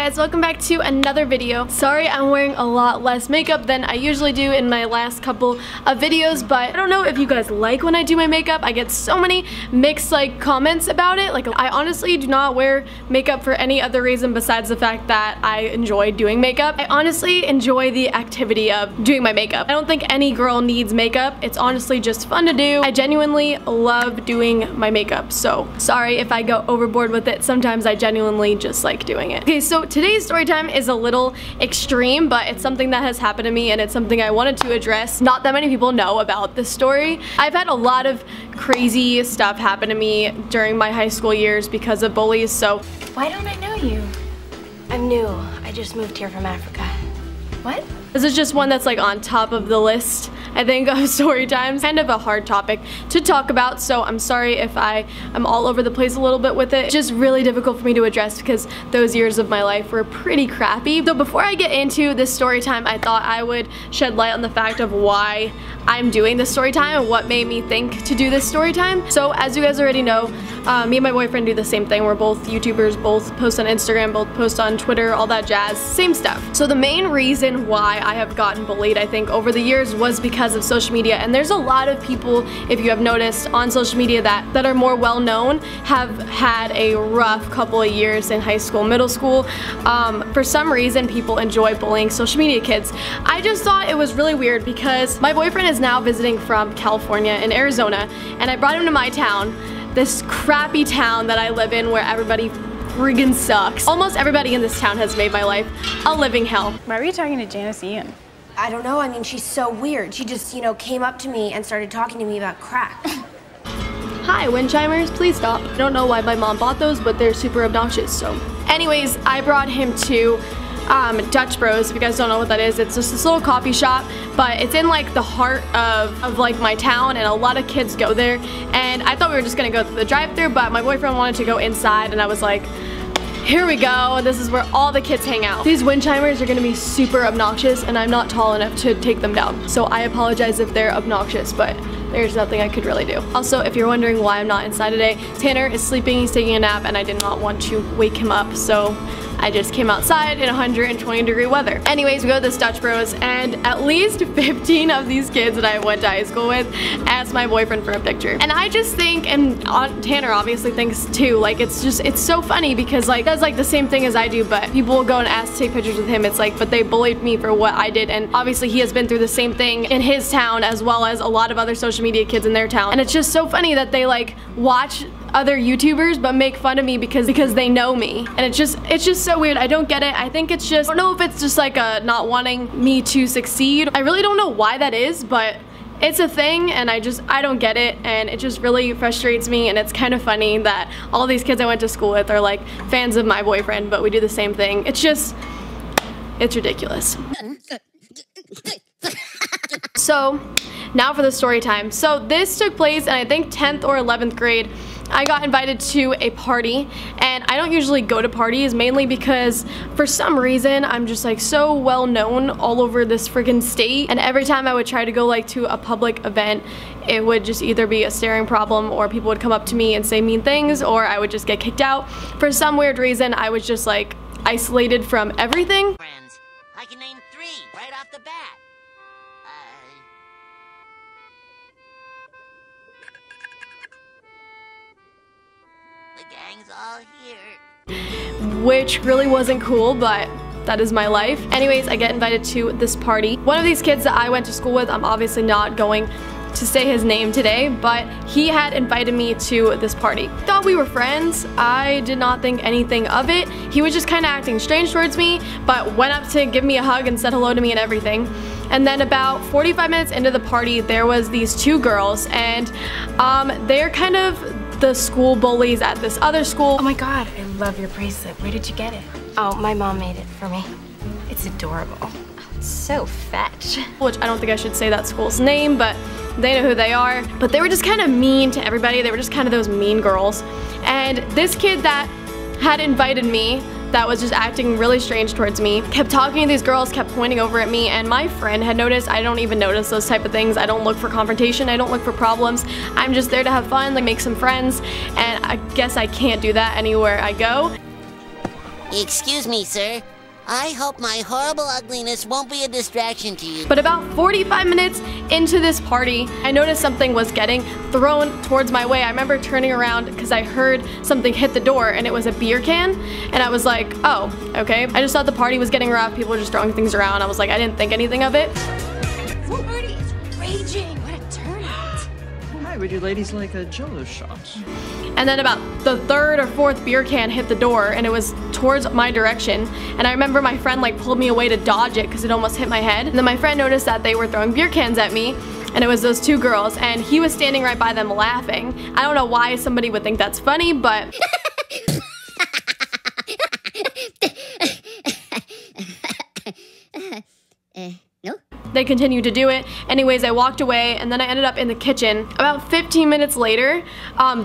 guys, welcome back to another video. Sorry I'm wearing a lot less makeup than I usually do in my last couple of videos, but I don't know if you guys like when I do my makeup. I get so many mixed comments about it. I honestly do not wear makeup for any other reason besides the fact that I enjoy doing makeup. I honestly enjoy the activity of doing my makeup. I don't think any girl needs makeup. It's honestly just fun to do. I genuinely love doing my makeup, so sorry if I go overboard with it. Sometimes I genuinely just like doing it. Okay, so today's story time is a little extreme, but it's something that has happened to me and it's something I wanted to address. Not that many people know about this story. I've had a lot of crazy stuff happen to me during my high school years because of bullies, so. Why don't I know you? I'm new. I just moved here from Africa. What? This is just one that's on top of the list, I think, of story times. Kind of a hard topic to talk about, so I'm sorry if I am all over the place a little bit with it. It's just really difficult for me to address because those years of my life were pretty crappy. So before I get into this story time, I thought I would shed light on the fact of why I'm doing this story time and what made me think to do this story time. So as you guys already know, me and my boyfriend do the same thing. We're both YouTubers, both post on Instagram, both post on Twitter, all that jazz, same stuff. So the main reason why I have gotten bullied, I think, over the years was because of social media. And there's a lot of people, if you have noticed, on social media that are more well known have had a rough couple of years in high school, middle school. For some reason, people enjoy bullying social media kids. I just thought it was really weird because my boyfriend is now visiting from California in Arizona, and I brought him to my town, this crappy town that I live in where everybody friggin' sucks. Almost everybody in this town has made my life a living hell. Why were you talking to Janice Ian? I don't know. I mean, she's so weird. She just, came up to me and started talking to me about crack. Hi, windchimers, please stop. I don't know why my mom bought those, but they're super obnoxious, so. Anyways, I brought him to Dutch Bros. If you guys don't know what that is, it's just this little coffee shop, but it's in the heart of my town, and a lot of kids go there. And I thought we were just gonna go through the drive-thru, but my boyfriend wanted to go inside, and I was like, here we go, this is where all the kids hang out. These windchimers are gonna be super obnoxious, and I'm not tall enough to take them down. So I apologize if they're obnoxious, but there's nothing I could really do. Also, if you're wondering why I'm not inside today, Tanner is sleeping, he's taking a nap, and I did not want to wake him up, so I just came outside in 120-degree weather. Anyways, we go to this Dutch Bros, and at least 15 of these kids that I went to high school with asked my boyfriend for a picture. And I just think, and Tanner obviously thinks too, it's so funny because he does the same thing as I do, but people will go and ask to take pictures with him. It's but they bullied me for what I did, and obviously he has been through the same thing in his town as well as a lot of other social media kids in their town. And it's just so funny that they watch other YouTubers but make fun of me because they know me, and it's just so weird. I don't get it. I think it's just, I don't know if it's just a not wanting me to succeed. I really don't know why that is, but it's a thing, and I don't get it, and it just really frustrates me. And it's kind of funny that all these kids I went to school with are fans of my boyfriend, but we do the same thing. It's ridiculous. So now for the story time. So this took place in I think 10th or 11th grade. I got invited to a party, and I don't usually go to parties, mainly because for some reason I'm just so well known all over this friggin' state, and every time I would try to go to a public event, it would just either be a staring problem, or people would come up to me and say mean things, or I would just get kicked out. For some weird reason, I was just isolated from everything. Friends, I can name 3 right off the bat. The gang's all here. Which really wasn't cool, but that is my life. Anyways, I get invited to this party. One of these kids that I went to school with, I'm obviously not going to say his name today, but he had invited me to this party. Thought we were friends. I did not think anything of it. He was just kind of acting strange towards me, but went up to give me a hug and said hello to me and everything. And then about 45 minutes into the party, there was these 2 girls, and they're kind of the school bullies at this other school. Oh my god, I love your bracelet. Where did you get it? Oh, my mom made it for me. It's adorable. Oh, it's so fetch. Which I don't think I should say that school's name, but they know who they are. But they were just kind of mean to everybody. They were just kind of those mean girls. And this kid that had invited me, that was just acting really strange towards me, kept talking to these girls, kept pointing over at me, and my friend had noticed. I don't even notice those type of things. I don't look for confrontation, I don't look for problems. I'm just there to have fun, make some friends, and I guess I can't do that anywhere I go. Excuse me, sir. I hope my horrible ugliness won't be a distraction to you. But about 45 minutes into this party, I noticed something was getting thrown towards my way. I remember turning around because I heard something hit the door and it was a beer can. And I was like, oh, okay. I just thought the party was getting rough. People were just throwing things around. I was like, I didn't think anything of it. The party is raging. What a turnout. Hi, would you ladies like a Jello shot? And then about the third or fourth beer can hit the door and it was towards my direction. And I remember my friend like pulled me away to dodge it because it almost hit my head. And then my friend noticed that they were throwing beer cans at me and it was those two girls and he was standing right by them laughing. I don't know why somebody would think that's funny, but No? they continued to do it. Anyways, I walked away and then I ended up in the kitchen. About 15 minutes later,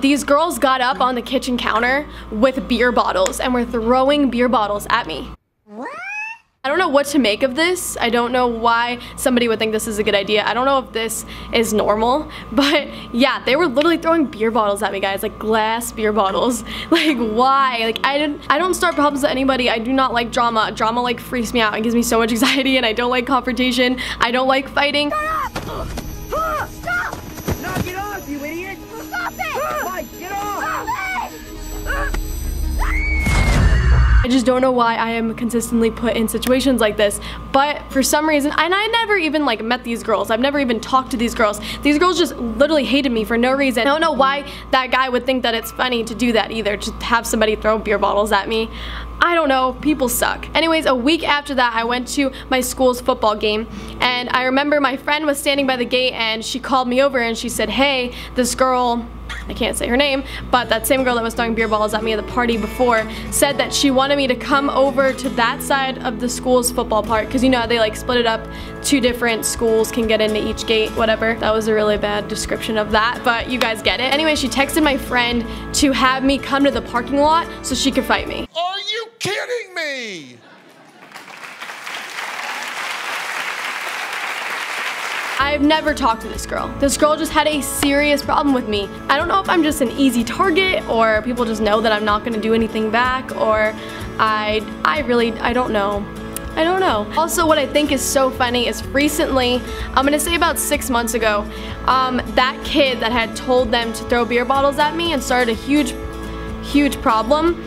these girls got up on the kitchen counter with beer bottles and were throwing beer bottles at me. What? I don't know what to make of this. I don't know why somebody would think this is a good idea. I don't know if this is normal, but yeah, they were literally throwing beer bottles at me, guys, like glass beer bottles. Like, why? Like, I don't start problems with anybody. I do not like drama. Drama like freaks me out and gives me so much anxiety, and I don't like confrontation. I don't like fighting. Stop! Stop! Knock it off, you idiot! Stop it! Mike, get off! Stop it! I just don't know why I am consistently put in situations like this, but for some reason, and I never even like met these girls. I've never even talked to these girls. These girls just literally hated me for no reason. I don't know why that guy would think that it's funny to do that either, to have somebody throw beer bottles at me. I don't know, people suck. Anyways, a week after that, I went to my school's football game, and I remember my friend was standing by the gate and she called me over and she said, hey, this girl, I can't say her name, but that same girl that was throwing beer balls at me at the party before said that she wanted me to come over to that side of the school's football park, because you know they like split it up, 2 different schools can get into each gate, whatever. That was a really bad description of that, but you guys get it. Anyway, she texted my friend to have me come to the parking lot so she could fight me. Are you kidding me? I've never talked to this girl. This girl just had a serious problem with me. I don't know if I'm just an easy target or people just know that I'm not gonna do anything back, or I don't know. I don't know. Also, what I think is so funny is recently, I'm gonna say about 6 months ago, that kid that had told them to throw beer bottles at me and started a huge problem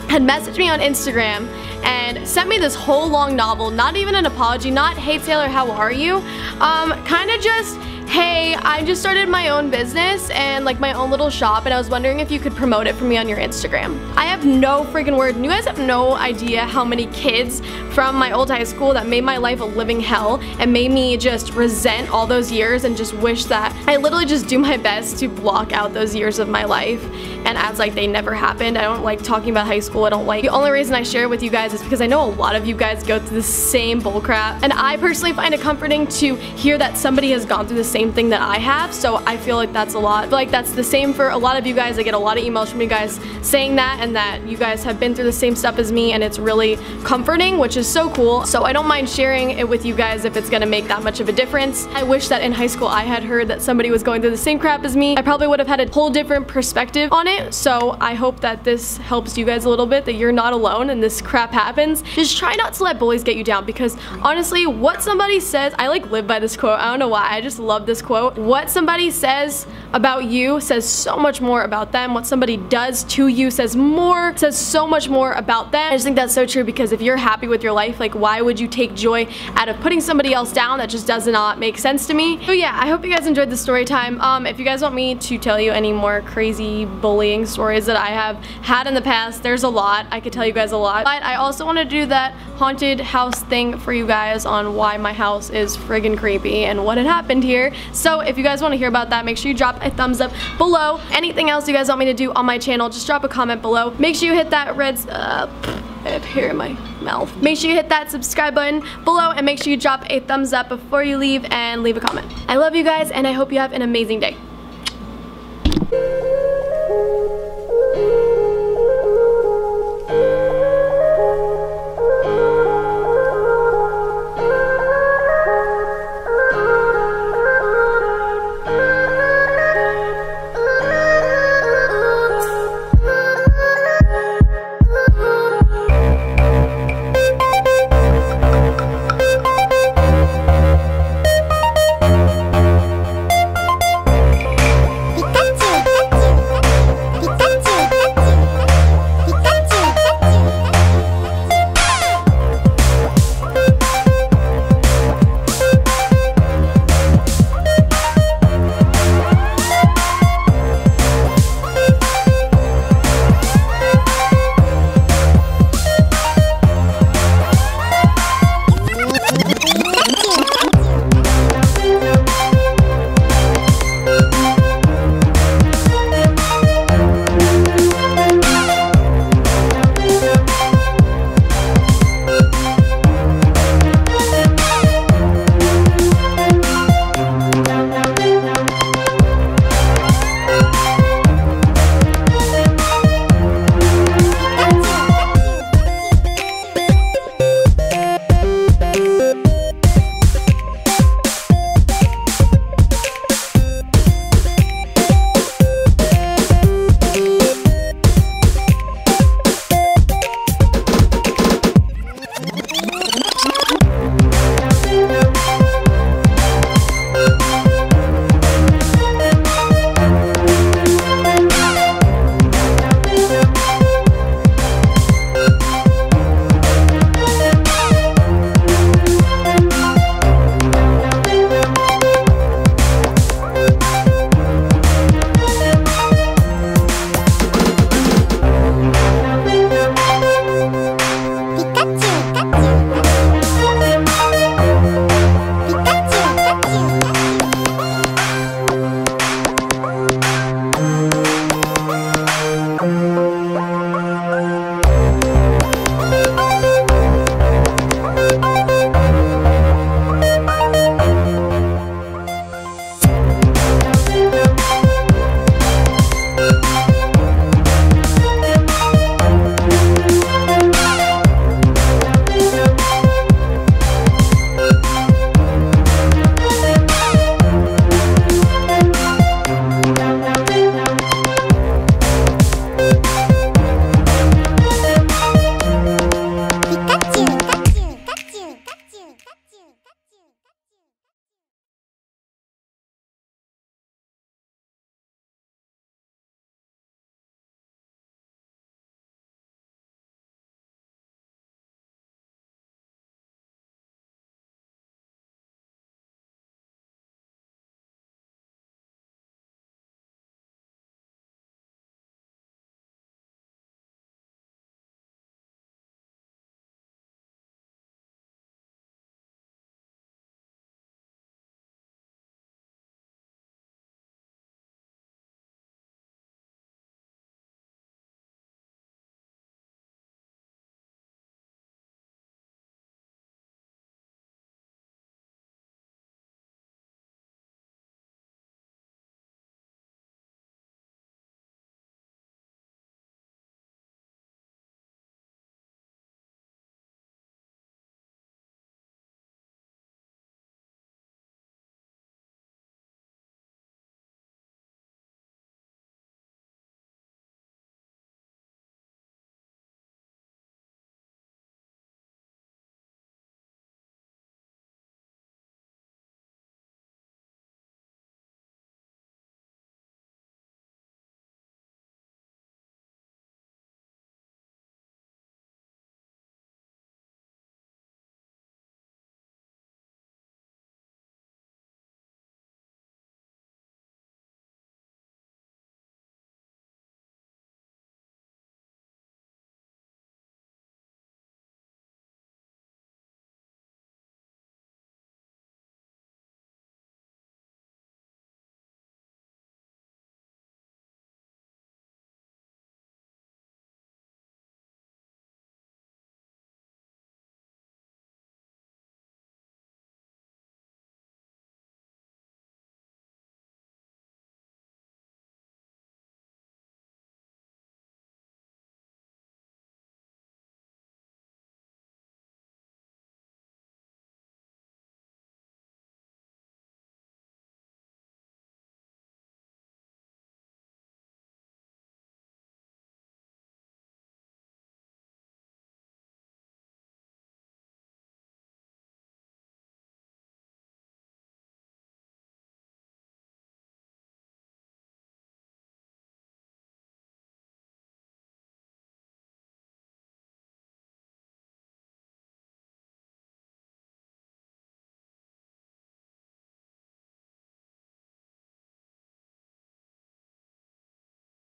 had messaged me on Instagram and sent me this whole long novel, not even an apology, not, hey Taylor, how are you? Kind of just, hey, I just started my own business and like my own little shop, and I was wondering if you could promote it for me on your Instagram. I have no freaking word, and you guys have no idea how many kids from my old high school that made my life a living hell and made me just resent all those years and just wish that I literally just do my best to block out those years of my life and act like they never happened. I don't like talking about high school. I don't like. The only reason I share it with you guys is because I know a lot of you guys go through the same bullcrap, and I personally find it comforting to hear that somebody has gone through the same thing that I have, so I feel like that's a lot. I feel like that's the same for a lot of you guys. I get a lot of emails from you guys saying that, and that you guys have been through the same stuff as me, and it's really comforting, which is so cool. So I don't mind sharing it with you guys if it's gonna make that much of a difference. I wish that in high school I had heard that somebody was going through the same crap as me. I probably would have had a whole different perspective on it, so I hope that this helps you guys a little bit, that you're not alone and this crap happens. Just try not to let bullies get you down, because honestly, what somebody says, I like live by this quote, I don't know why, I just love this quote. What somebody says about you says so much more about them. What somebody does to you says so much more about them. I just think that's so true, because if you're happy with your life, like why would you take joy out of putting somebody else down? That just does not make sense to me. So yeah, I hope you guys enjoyed the story time. If you guys want me to tell you any more crazy bullying stories that I have had in the past, there's a lot. I could tell you guys a lot. But I also want to do that haunted house thing for you guys on why my house is friggin' creepy and what had happened here. So if you guys want to hear about that, make sure you drop a thumbs up below. Anything else you guys want me to do on my channel, just drop a comment below. Make sure you hit that red up here in my mouth. Make sure you hit that subscribe button below, and make sure you drop a thumbs up before you leave and leave a comment. I love you guys, and I hope you have an amazing day.